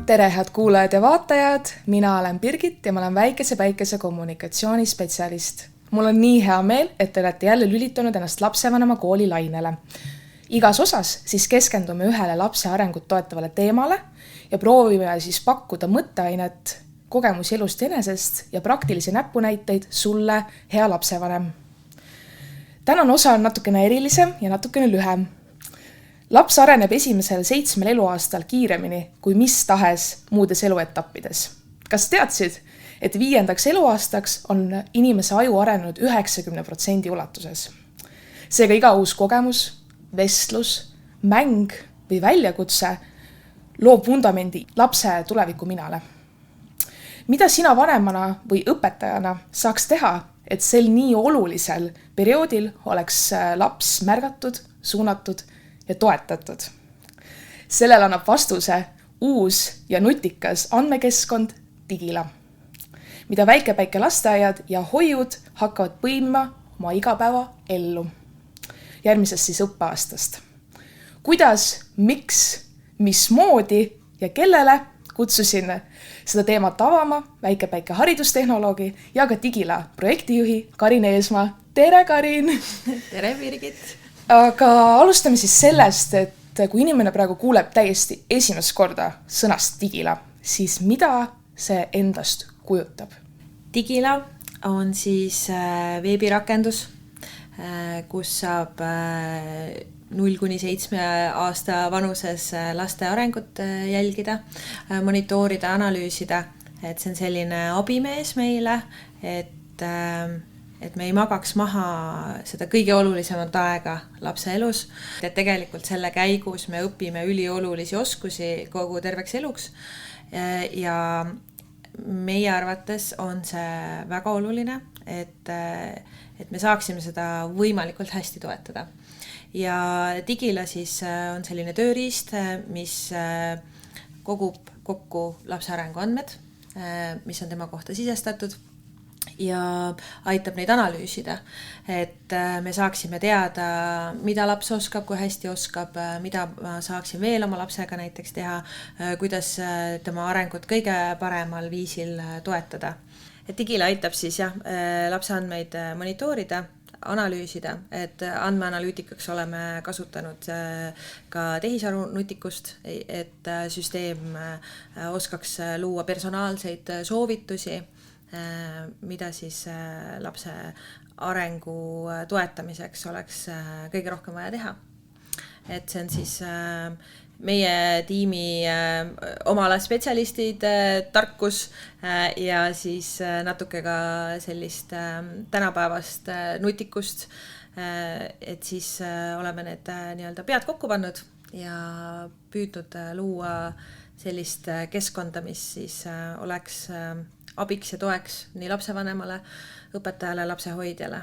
Tere, head kuulajad ja vaatajad! Mina olen Birgit ja ma olen väikese päikese kommunikatsioonispetsialist. Mul on nii hea meel, et te olete jälle lülitunud ennast lapsevanema kooli lainele. Igas osas siis keskendume ühele lapse arengut toetavale teemale ja proovime siis pakkuda mõtteainet, kogemusi elust enesest ja praktilisi näpunäiteid sulle, hea lapsevanem. Tänane osa on natukene erilisem ja natukene lühem. Laps areneb esimesel 7 eluaastal kiiremini kui mis tahes muudes eluetappides. Kas teadsid, et 5. eluaastaks on inimese aju arenenud 90% ulatuses? Seega iga uus kogemus, vestlus, mäng või väljakutse loob vundamendi lapse tuleviku minale. Mida sina vanemana või õpetajana saaks teha, et sel nii olulisel perioodil oleks laps märgatud, suunatud ja toetatud? Sellel annab vastuse uus ja nutikas andmekeskkond Digila, mida väike lasteaiad ja hoiud hakkavad põimima oma igapäeva ellu. Järgmisest siis õppeaastast. Kuidas, miks, mismoodi ja kellele kutsusin seda teemat avama väike haridustehnoloogi ja ka Digila projektijuhi Karin Eesmaa. Tere, Karin! Tere, Birgit! Aga alustame siis sellest, et kui inimene praegu kuuleb täiesti esimest korda sõnast Digila, siis mida see endast kujutab? Digila on siis veebirakendus, kus saab 0–7 aasta vanuses laste arengut jälgida, monitoorida, analüüsida. Et see on selline abimees meile, et me ei magaks maha seda kõige olulisemat aega lapse elus. Et tegelikult selle käigus me õpime üliolulisi oskusi kogu terveks eluks ja meie arvates on see väga oluline, et me saaksime seda võimalikult hästi toetada. Ja Digila siis on selline tööriist, mis kogub kokku lapse arengu andmed, mis on tema kohta sisestatud ja aitab neid analüüsida, et me saaksime teada, mida laps oskab, kui hästi oskab, mida ma saaksin veel oma lapsega näiteks teha, kuidas tema arengut kõige paremal viisil toetada. Et Digila aitab siis lapse andmeid monitoorida, analüüsida, et andmeanalüütikaks oleme kasutanud ka tehisaru nutikust, et süsteem oskaks luua personaalseid soovitusi, mida siis lapse arengu toetamiseks oleks kõige rohkem vaja teha. Et see on siis meie tiimi omala spetsialistid, tarkus ja siis natuke ka sellist tänapäevast nutikust, et siis oleme need nii-öelda pead kokku pannud ja püüdnud luua sellist keskkonda, mis siis oleks abiks ja toeks nii lapsevanemale, õpetajale, lapsehoidjale.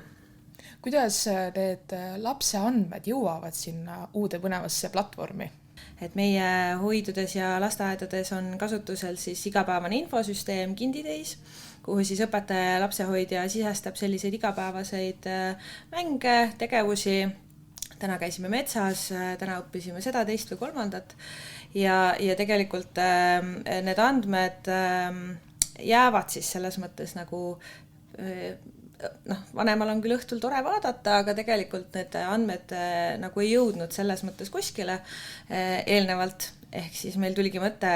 Kuidas need lapse andmed jõuavad sinna uude põnevasse platvormi? Et meie hoidudes ja lasteaedades on kasutusel siis igapäevane infosüsteem Kinditäis, kuhu siis õpetaja ja lapsehoidja sisestab selliseid igapäevaseid mänge, tegevusi. Täna käisime metsas, täna õppisime seda, teist või kolmandat ja tegelikult need andmed jäävad siis selles mõttes nagu vanemal on küll õhtul tore vaadata, aga tegelikult need andmed nagu ei jõudnud selles mõttes kuskile eelnevalt. Ehk siis meil tuligi mõte,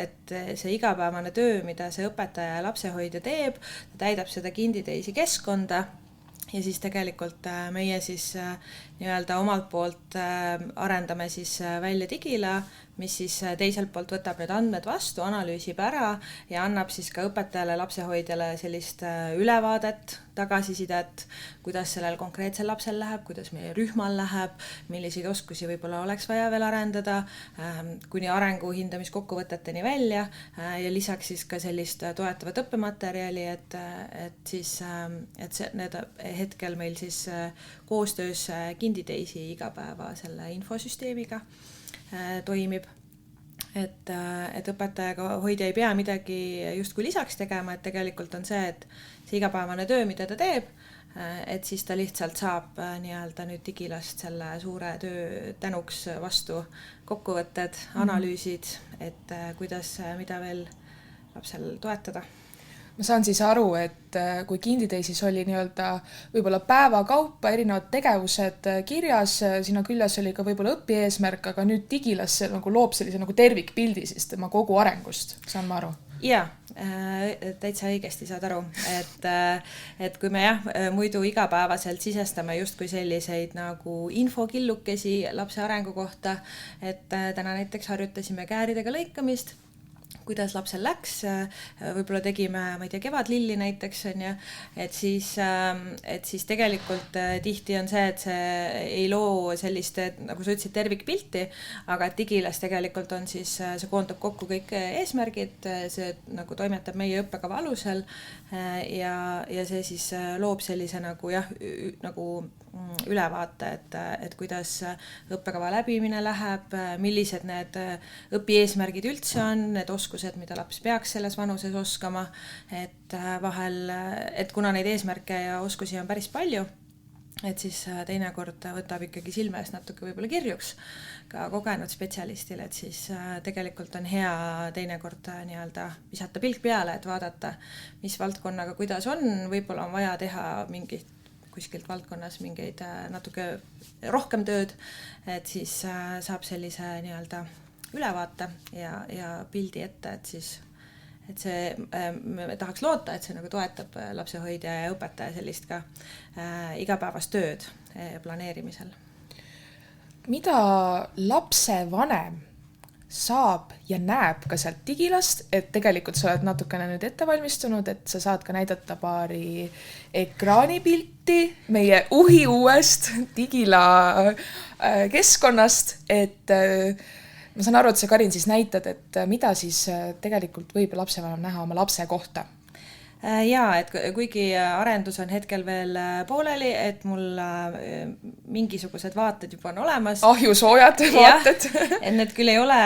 et see igapäevane töö, mida see õpetaja ja lapsehoidja teeb, täidab seda Kinditäisi keskkonda ja siis tegelikult meie siis nii-öelda omalt poolt arendame siis välja Digila, mis siis teiselt poolt võtab need andmed vastu, analüüsib ära ja annab siis ka õpetajale, lapsehoidjale sellist ülevaadet, tagasisidet, kuidas sellel konkreetsel lapsel läheb, kuidas meie rühmal läheb, milliseid oskusi võib-olla oleks vaja veel arendada, kuni arengu hindamiskokkuvõteteni välja ja lisaks siis ka sellist toetavat õppematerjali, et need hetkel meil siis koostöös Kinditäisi igapäeva selle infosüsteemiga toimib, et õpetajaga hoidja ei pea midagi justkui lisaks tegema, et tegelikult on see, et see igapäevane töö, mida ta teeb, et siis ta lihtsalt saab nii-öelda nüüd digilast selle suure töö tänuks vastu kokkuvõtted, analüüsid, et kuidas, mida veel lapsel toetada. Ma saan siis aru, et kui Kinditeisis oli nii-öelda võib-olla päevakaupa erinevad tegevused kirjas, sinna küljes oli ka võib-olla õpieesmärk, aga nüüd digilas see nagu loob sellise nagu tervikpildi siis tema kogu arengust, saan ma aru? Jaa, täitsa õigesti saad aru, et kui me muidu igapäevaselt sisestame justkui selliseid nagu infokillukesi lapse arengu kohta, et täna näiteks harjutasime kääridega lõikamist, kuidas lapsel läks, võib-olla tegime, ma ei tea, kevadlilli näiteks, on ju, et siis tegelikult tihti on see, et see ei loo sellist, nagu sa ütlesid, tervikpilti, aga digilas tegelikult on siis, see koondab kokku kõik eesmärgid, see nagu toimetab meie õppekava alusel ja see siis loob sellise nagu nagu ülevaate, et kuidas õppekava läbimine läheb, millised need õpieesmärgid üldse on, need oskused, mida laps peaks selles vanuses oskama, et vahel, et kuna neid eesmärke ja oskusi on päris palju, et siis teinekord võtab ikkagi silme eest natuke võib-olla kirjuks ka kogenud spetsialistil, et siis tegelikult on hea teinekord nii-öelda visata pilk peale, et vaadata, mis valdkonnaga kuidas on, võib-olla on vaja teha mingit kuskilt valdkonnas mingeid natuke rohkem tööd, et siis saab sellise nii-öelda ülevaate ja pildi ette, et see, me tahaks loota, et see nagu toetab lapsehoidja ja õpetaja sellist ka igapäevast tööd planeerimisel. Mida lapsevanem saab ja näeb ka sealt digilast, et tegelikult sa oled natukene nüüd ette valmistunud, et sa saad ka näidata paari ekraanipilti meie uuest digila keskkonnast, et ma saan aru, et sa, Karin, siis näitad, et mida siis tegelikult võib lapsevanem näha oma lapse kohta. Jaa, et kuigi arendus on hetkel veel pooleli, et mul mingisugused vaated juba on olemas. Ahjusoojad vaated. Et need küll ei ole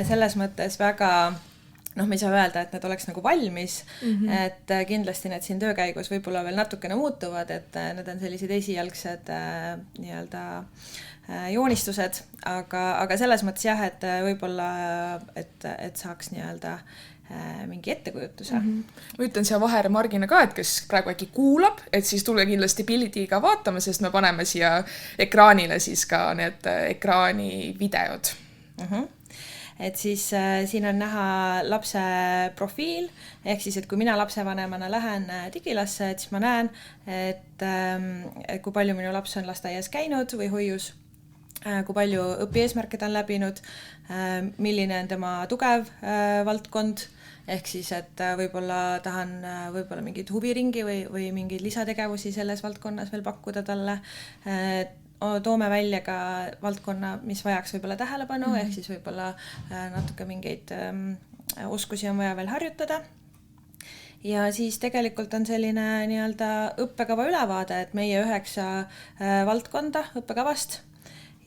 selles mõttes väga, me ei saa öelda, et need oleks nagu valmis, et kindlasti need siin töökäigus võib-olla veel natukene muutuvad, et need on sellised esialgsed nii-öelda joonistused, aga selles mõttes jah, et võib-olla, et saaks nii-öelda mingi ettekujutuse. Ma ütlen siia vaheremargina ka, et kes praegu äkki kuulab, et siis tule kindlasti pildiga vaatama, sest me paneme siia ekraanile siis ka need ekraani videod. Et siis siin on näha lapse profiil, ehk siis, et kui mina lapsevanemana lähen digilasse, et siis ma näen, et kui palju minu laps on lasteaias käinud või hoius, kui palju õpieesmärke ta on läbinud, milline on tema tugev valdkond, ehk siis, et võib-olla tahan võib-olla mingid huviringi või mingeid lisategevusi selles valdkonnas veel pakkuda talle. Toome välja ka valdkonna, mis vajaks võib-olla tähelepanu, ehk siis võib-olla natuke mingeid oskusi on vaja veel harjutada. Ja siis tegelikult on selline nii-öelda õppekava ülevaade, et meie 9 valdkonda õppekavast.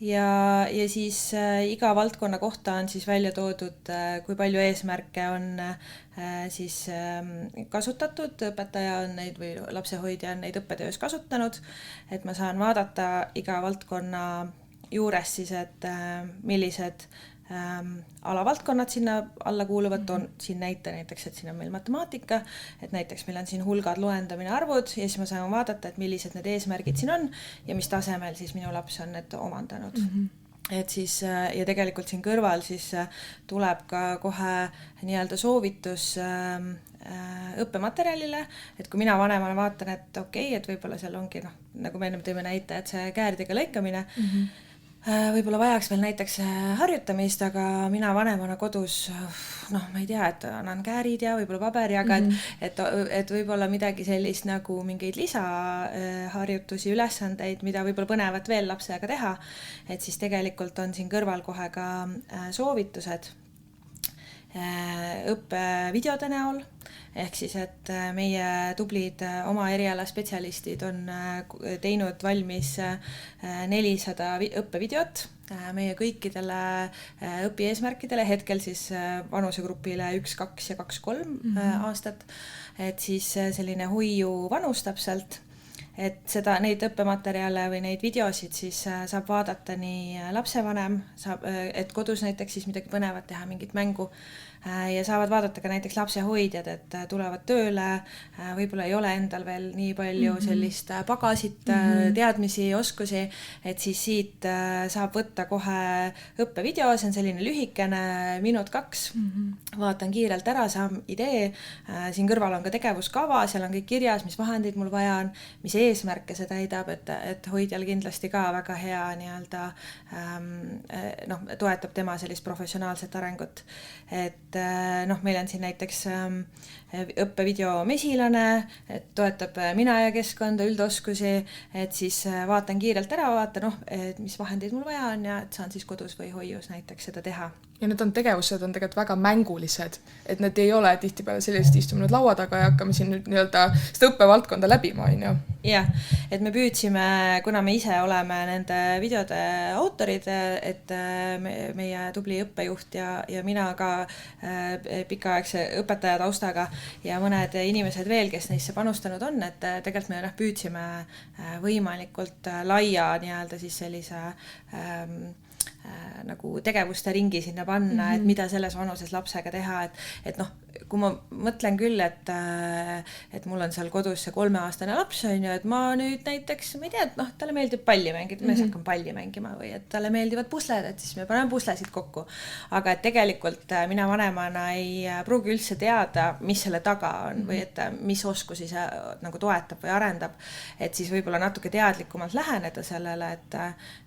Ja siis iga valdkonna kohta on siis välja toodud, kui palju eesmärke on siis kasutatud, õpetaja on neid või lapsehoidja on neid õppetöös kasutanud, et ma saan vaadata iga valdkonna juures siis, et millised alavaldkonnad sinna alla kuuluvad, on siin näiteks, et siin on meil matemaatika, et näiteks meil on siin hulgad, loendamine, arvud ja siis ma saan vaadata, et millised need eesmärgid siin on ja mis tasemel siis minu laps on need omandanud. Et siis, ja tegelikult siin kõrval siis tuleb ka kohe nii-öelda soovitus õppematerjalile, et kui mina vanemana vaatan, et okei, et võib-olla seal ongi, nagu me enne tõime näite, et see kääridega lõikamine, võib-olla vajaks veel näiteks harjutamist, aga mina vanemana kodus, ma ei tea, et annan käärid ja võib-olla paberi, aga et võib-olla midagi sellist nagu mingeid lisaharjutusi, ülesandeid, mida võib-olla põnevat veel lapsega teha, et siis tegelikult on siin kõrval kohe ka soovitused õppevideode näol, ehk siis, et meie tublid oma eriala spetsialistid on teinud valmis 400 õppevideot meie kõikidele õpieesmärkidele, hetkel siis vanusegrupile 1, 2 ja 2, 3 aastat, et siis selline hoiu vanus täpselt, et neid õppematerjale või neid videosid siis saab vaadata nii lapsevanem, et kodus näiteks siis midagi põnevat teha, mingit mängu, ja saavad vaadata ka näiteks lapsehoidjad, et tulevad tööle, võib-olla ei ole endal veel nii palju sellist pagasit, teadmisi, oskusi, et siis siit saab võtta kohe õppevideo, see on selline lühikene, 1-2 minut, vaatan kiirelt ära, saan idee, siin kõrval on ka tegevuskava, seal on kõik kirjas, mis vahendeid mul vaja on, mis eesmärke see täidab, et hoidjal kindlasti ka väga hea nii-öelda toetab tema sellist professionaalset arengut. Et meil on siin näiteks õppevideo mesilane, et toetab mina ja keskkonda, üldoskusi, et siis vaatan kiirelt ära, vaatan, et mis vahendeid mul vaja on ja et saan siis kodus või hoius näiteks seda teha. Ja need tegevused on tegelikult väga mängulised, et need ei ole tihtipeale sellised istume nüüd laua taga ja hakkame siin nüüd nii-öelda seda õppevaldkonda läbima, on ju? Jah, et me püüdsime, kuna me ise oleme nende videode autorid, et meie tubli õppejuht ja mina ka pikaaegse õpetaja taustaga ja mõned inimesed veel, kes neisse panustanud on, et tegelikult me püüdsime võimalikult laia nii-öelda siis sellise nagu tegevuste ringi sinna panna, et mida selles vanuses lapsega teha, et kui ma mõtlen küll, et mul on seal kodus see 3-aastane laps, on ju, et ma nüüd näiteks, ma ei tea, et talle meeldib palli mängida, me hakkame palli mängima või et talle meeldivad pusled, et siis me paneme puslesid kokku. Aga et tegelikult mina vanemana ei pruugi üldse teada, mis selle taga on või et mis oskusi see nagu toetab või arendab, et siis võib-olla natuke teadlikumalt läheneda sellele,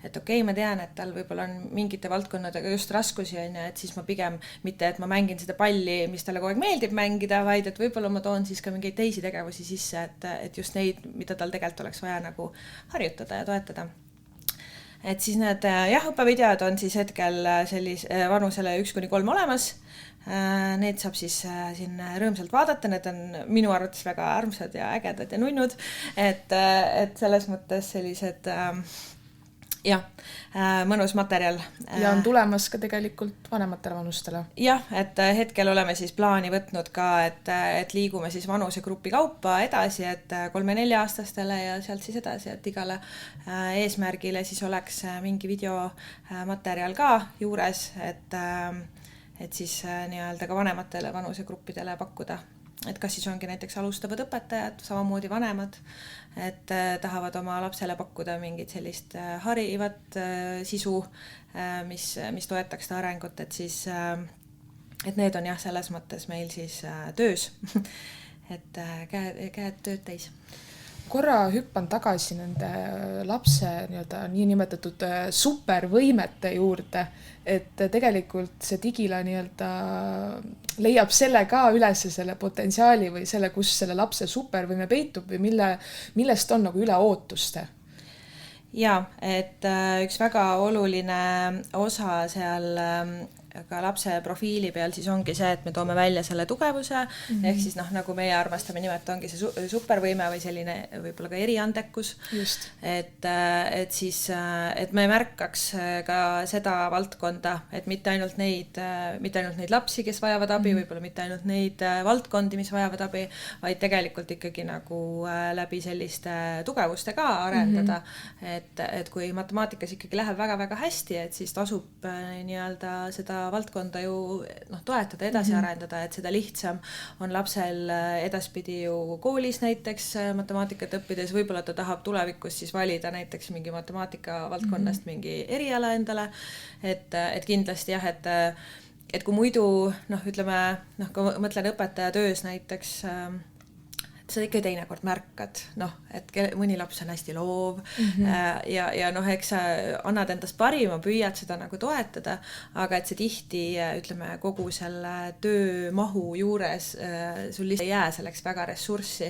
et okei, ma tean, et tal võib-olla on mingite valdkonnadega just raskusi, on ju, et siis ma pigem mitte, et ma mängin seda palli, mis talle kogu aeg meeldib mängida, vaid et võib-olla ma toon siis ka mingeid teisi tegevusi sisse, et just neid, mida tal tegelikult oleks vaja nagu harjutada ja toetada. Et siis need õppevideod on siis hetkel vanusele 1-3 olemas. Need saab siis siin rõõmsalt vaadata, need on minu arvates väga armsad ja ägedad ja nunnud, et selles mõttes sellised mõnus materjal. Ja on tulemas ka tegelikult vanematele vanustele. Jah, et hetkel oleme siis plaani võtnud ka, et liigume siis vanusegrupi kaupa edasi, et 3-4-aastastele ja sealt siis edasi, et igale eesmärgile siis oleks mingi videomaterjal ka juures, et siis nii-öelda ka vanematele vanusegruppidele pakkuda. Et kas siis ongi näiteks alustavad õpetajad, samamoodi vanemad, et tahavad oma lapsele pakkuda mingit sellist harivat sisu, mis toetaks ta arengut, et siis et need on selles mõttes meil siis töös, et käed tööd täis. Korra hüppan tagasi nende lapse niinimetatud supervõimete juurde, et tegelikult see Digila leiab selle ka üles selle potentsiaali või selle, kus selle lapse supervõime peitub või millest on nagu üle ootuste. Ja, et üks väga oluline osa seal ka lapse profiili peal siis ongi see, et me toome välja selle tugevuse, ehk siis nagu meie armastame nimetada, ongi see supervõime või selline võib-olla ka eriandekus. Just. Et siis, et me märkaks ka seda valdkonda, et mitte ainult neid lapsi, kes vajavad abi, võib-olla mitte ainult neid valdkondi, mis vajavad abi, vaid tegelikult ikkagi nagu läbi selliste tugevuste ka arendada. Et kui matemaatikas ikkagi läheb väga-väga hästi, et siis tasub nii-öelda seda valdkonda ju toetada, edasi arendada, et seda lihtsam on lapsel edaspidi ju koolis näiteks matemaatikat õppides, võib-olla ta tahab tulevikus siis valida näiteks mingi matemaatika valdkonnast mingi eriala endale, et kindlasti jah, et kui muidu, ütleme, kui mõtlen õpetaja töös näiteks, sa ikka teinekord märkad, et mõni laps on hästi loov ja eks sa annad endast parima, püüad seda nagu toetada, aga et see tihti, ütleme, kogu selle töömahu juures sul lihtsalt ei jää selleks väga ressurssi.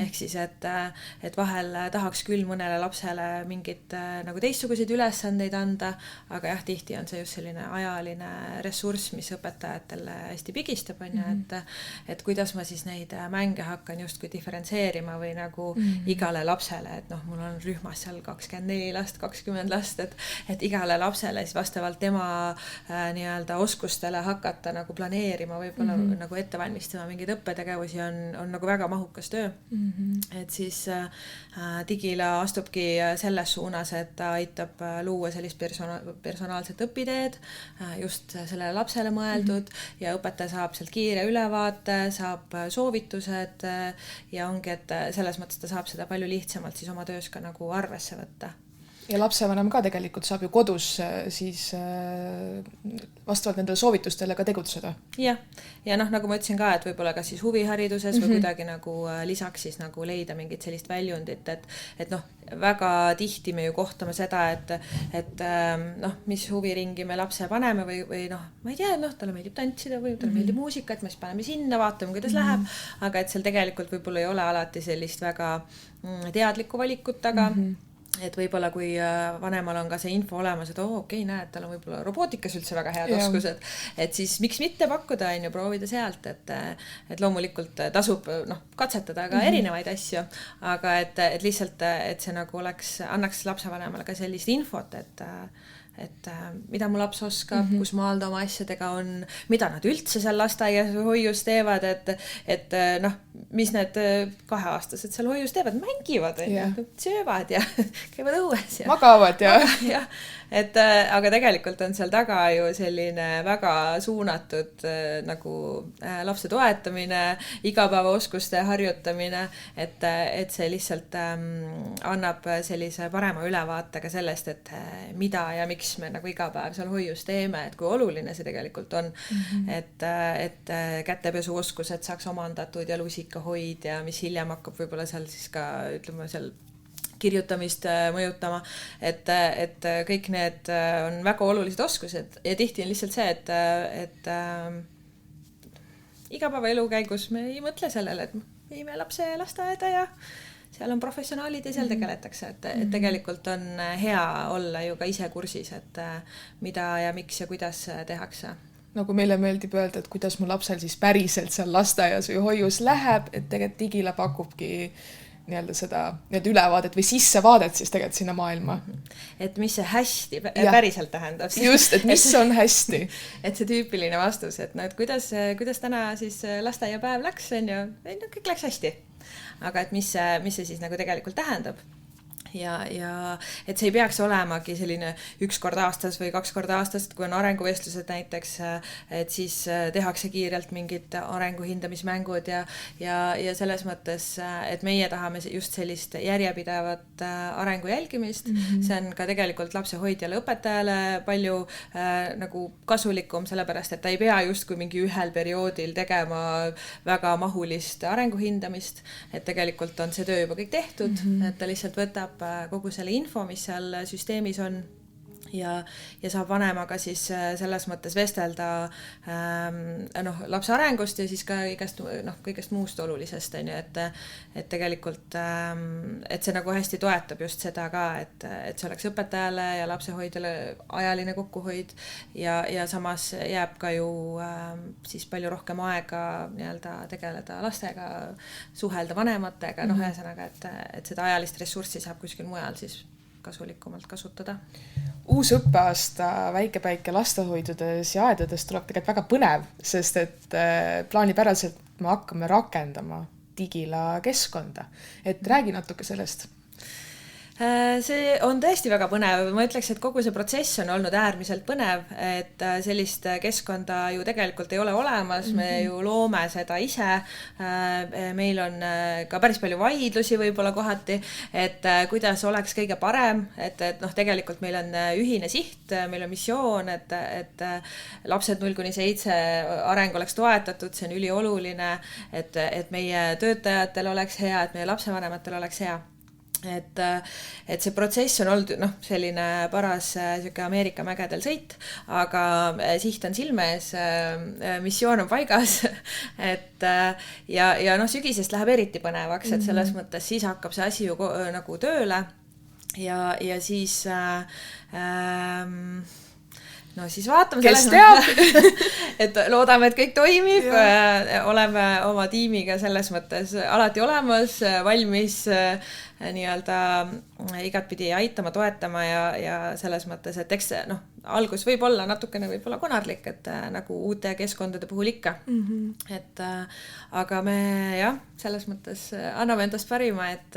Ehk siis, et vahel tahaks küll mõnele lapsele mingit nagu teistsuguseid ülesandeid anda, aga jah, tihti on see just selline ajaline ressurss, mis õpetajatele hästi pigistab, on ju, et kuidas ma siis neid mänge hakkan justkui diferentseerima või nagu igale lapsele, et noh, mul on rühmas seal 24 last, 20 last, et igale lapsele siis vastavalt tema nii-öelda oskustele hakata nagu planeerima, võib-olla nagu ette valmistama mingeid õppetegevusi on nagu väga mahukas töö. Et siis Digila astubki selles suunas, et ta aitab luua sellist personaalset õpiteed, just sellele lapsele mõeldud ja õpetaja saab sealt kiire ülevaate, saab soovitused ja ongi, et selles mõttes ta saab seda palju lihtsamalt siis oma töös ka nagu arvesse võtta. Ja lapsevanem ka tegelikult saab ju kodus siis vastavalt nendele soovitustele ka tegutseda. Ja noh, nagu ma ütlesin ka, et võib-olla ka siis huvihariduses või kuidagi nagu lisaks siis nagu leida mingit sellist väljundit, et noh, väga tihti me ju kohtame seda, et noh, mis huviringi me lapse paneme või noh, ma ei tea, noh, talle meeldib tantsida või talle meeldib muusika, et me siis paneme sinna, vaatame, kuidas läheb, aga et seal tegelikult võib-olla ei ole alati sellist väga teadlikku valikut taga. Et võib-olla kui vanemal on ka see info olemas, et okei, näed, tal on võib-olla robootikas üldse väga head oskused, et siis miks mitte pakkuda, proovida sealt, et loomulikult tasub katsetada ka erinevaid asju, aga et lihtsalt, et see nagu annaks lapsevanemale ka sellist infot, et mida mu laps oskab, kus maal ta oma asjadega on, mida nad üldse seal lasteaias või hoius teevad, et noh, mis need 2-aastased seal hoius teevad, mängivad, söövad ja käivad õues ja magavad ja. Et aga tegelikult on seal taga ju selline väga suunatud nagu lapse toetamine, igapäevaoskuste harjutamine, et see lihtsalt annab sellise parema ülevaate ka sellest, et mida ja miks me nagu iga päev seal hoius teeme, et kui oluline see tegelikult on, et kätepesuoskused saaks omandatud ja lusikahoid ja mis hiljem hakkab võib-olla seal siis ka, ütleme seal kirjutamist mõjutama, et kõik need on väga olulised oskused ja tihti on lihtsalt see, et igapäeva elu käigus me ei mõtle sellele, et viime lapse lasteaeda ja seal on professionaalid ja seal tegeletakse, et tegelikult on hea olla ju ka ise kursis, et mida ja miks ja kuidas tehakse. Nagu meile meeldib öelda, et kuidas mu lapsel siis päriselt seal lasteaias või hoius läheb, et tegelikult Digila pakubki nii-öelda seda ülevaadet või sissevaadet siis tegelikult sinna maailma. Et mis see hästi päriselt tähendab. Just, et mis on hästi. Et see tüüpiline vastus, et no, et kuidas täna siis lasteaiapäev läks, on ju, kõik läks hästi. Aga et mis see siis nagu tegelikult tähendab. Ja et see ei peaks olemagi selline 1 kord aastas või 2 korda aastas, kui on arenguvestlused näiteks, et siis tehakse kiirelt mingid arenguhindamismängud ja selles mõttes, et meie tahame just sellist järjepidevat arengu jälgimist. See on ka tegelikult lapsehoidjale õpetajale palju nagu kasulikum, sellepärast, et ta ei pea justkui mingi ühel perioodil tegema väga mahulist arenguhindamist, et tegelikult on see töö juba kõik tehtud, et ta lihtsalt võtab kogu selle info, mis seal süsteemis on ja saab vanemaga siis selles mõttes vestelda lapse arengust ja siis ka kõigest muust olulisest, et tegelikult et see nagu hästi toetab just seda ka, et see oleks õpetajale ja lapsehoidjale ajaline kokkuhoid ja samas jääb ka ju siis palju rohkem aega nii-öelda tegeleda lastega, suhelda vanematega, ühesõnaga, et seda ajalist ressurssi saab kuskil mujal siis kasulikumalt kasutada. Uus õppeaasta väikepäike lastehoidudes ja aedades tuleb tegelikult väga põnev, sest et plaanipäraselt me hakkame rakendama Digila keskkonda. Et räägi natuke sellest. See on tõesti väga põnev. Ma ütleks, et kogu see protsess on olnud äärmiselt põnev, et sellist keskkonda ju tegelikult ei ole olemas, me ju loome seda ise. Meil on ka päris palju vaidlusi võib-olla kohati, et kuidas oleks kõige parem, et tegelikult meil on ühine siht, meil on missioon, et lapsed 0–7 areng oleks toetatud, see on ülioluline, et meie töötajatel oleks hea, et meie lapsevanematel oleks hea. Et see protsess on olnud selline paras Ameerika mägedel sõit, aga siht on silme ees, missioon on paigas, et ja sügisest läheb eriti põnevaks, et selles mõttes siis hakkab see asi ju nagu tööle ja siis no siis vaatame. Kes teab? Et loodame, et kõik toimib. Oleme oma tiimiga selles mõttes alati olemas, valmis nii-öelda igatpidi aitama, toetama ja selles mõttes, et eks algus võib olla natukene võib-olla konarlik, et nagu uute keskkondade puhul ikka. Et aga me selles mõttes anname endast parima, et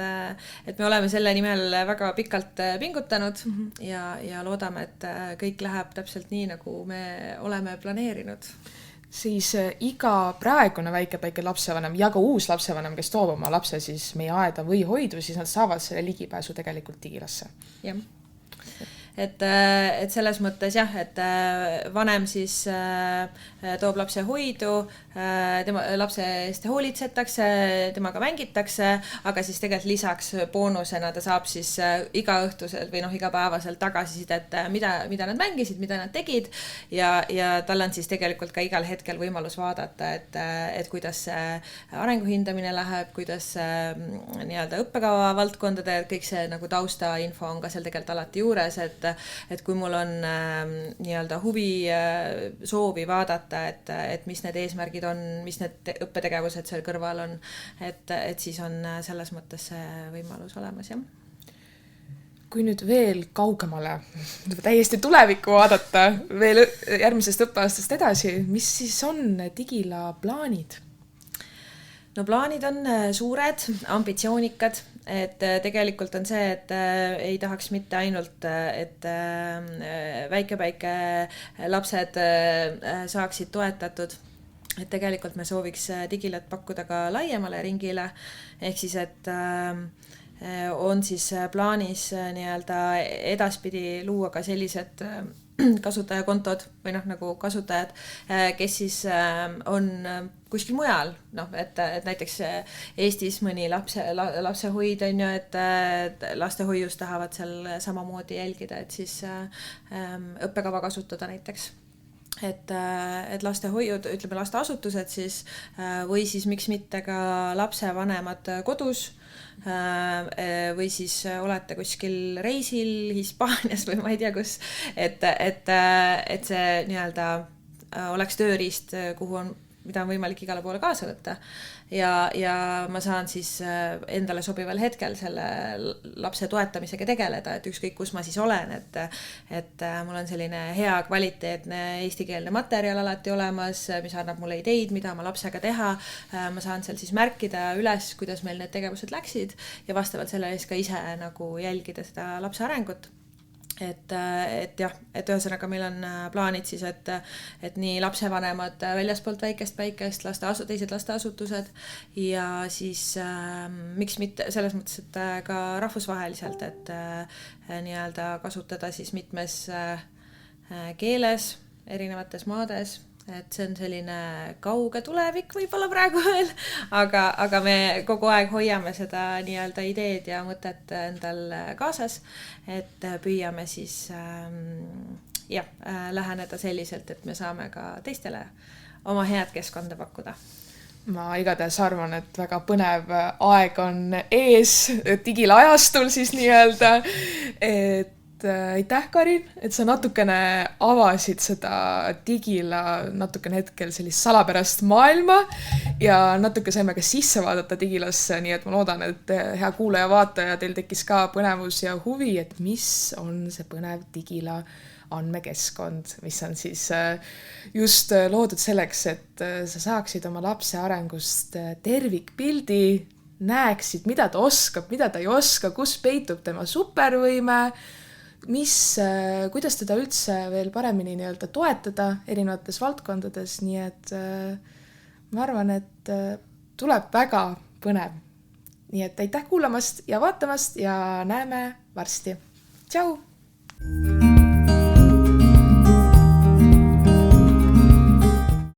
me oleme selle nimel väga pikalt pingutanud ja loodame, et kõik läheb täpselt nii, nagu me oleme planeerinud. Siis iga praegune väike lapsevanem ja ka uus lapsevanem, kes toob oma lapse siis meie aeda või hoidu, siis nad saavad selle ligipääsu tegelikult digilasse. Jah. Et selles mõttes et vanem siis toob lapse hoidu, tema lapse eest hoolitsetakse, temaga mängitakse, aga siis tegelikult lisaks boonusena ta saab siis iga õhtusel või igapäevaselt tagasisidet, mida nad mängisid, mida nad tegid ja tal on siis tegelikult ka igal hetkel võimalus vaadata, et kuidas see arenguhindamine läheb, kuidas nii-öelda õppekava valdkondade, kõik see nagu taustainfo on ka seal tegelikult alati juures, et kui mul on nii-öelda huvi, soovi vaadata, et mis need eesmärgid on, mis need õppetegevused seal kõrval on, et siis on selles mõttes see võimalus olemas, jah. Kui nüüd veel kaugemale, täiesti tulevikku vaadata, veel järgmisest õppeaastast edasi, mis siis on Digila plaanid? No plaanid on suured, ambitsioonikad, et tegelikult on see, et ei tahaks mitte ainult, et väike lapsed saaksid toetatud, et tegelikult me sooviks Digilat pakkuda ka laiemale ringile, ehk siis, et on siis plaanis nii-öelda edaspidi luua ka sellised kasutajakontod või nagu kasutajad, kes siis on kuskil mujal, et näiteks Eestis mõni lapsehoid on ju, et lastehoius tahavad seal samamoodi jälgida, et siis õppekava kasutada näiteks. Et lastehoiud, ütleme lasteasutused siis, või siis miks mitte ka lapsevanemad kodus, või siis olete kuskil reisil Hispaanias või ma ei tea kus, et see nii-öelda oleks tööriist, mida on võimalik igale poole kaasa võtta ja ma saan siis endale sobival hetkel selle lapse toetamisega tegeleda, et ükskõik kus ma siis olen, et mul on selline hea kvaliteetne eestikeelne materjal alati olemas, mis annab mulle ideid, mida ma lapsega teha, ma saan seal siis märkida üles, kuidas meil need tegevused läksid ja vastavalt sellele ka ise nagu jälgida seda lapse arengut. Et ühesõnaga meil on plaanid siis, et nii lapsevanemad väljaspoolt väikest teised lasteasutused ja siis miks mitte selles mõttes, et ka rahvusvaheliselt, et nii-öelda kasutada siis mitmes keeles erinevates maades. Et see on selline kauge tulevik võib-olla praegu veel, aga me kogu aeg hoiame seda nii-öelda ideed ja mõtet endal kaasas, et püüame siis läheneda selliselt, et me saame ka teistele oma head keskkonda pakkuda. Ma igatahes arvan, et väga põnev aeg on ees Digila ajastul siis nii-öelda, et aitäh, Karin, et sa natukene avasid seda Digila natukene hetkel sellist salapärast maailma ja natuke saime ka sisse vaadata Digilasse, nii et ma loodan, et hea kuulaja vaataja, teil tekkis ka põnevus ja huvi, et mis on see põnev Digila andmekeskkond, mis on siis just loodud selleks, et sa saaksid oma lapse arengust tervikpildi, näeksid, mida ta oskab, mida ta ei oska, kus peitub tema supervõime, kuidas teda üldse veel paremini nii-öelda toetada erinevates valdkondades, nii et ma arvan, et tuleb väga põnev. Nii et aitäh kuulamast ja vaatamast ja näeme varsti. Tšau!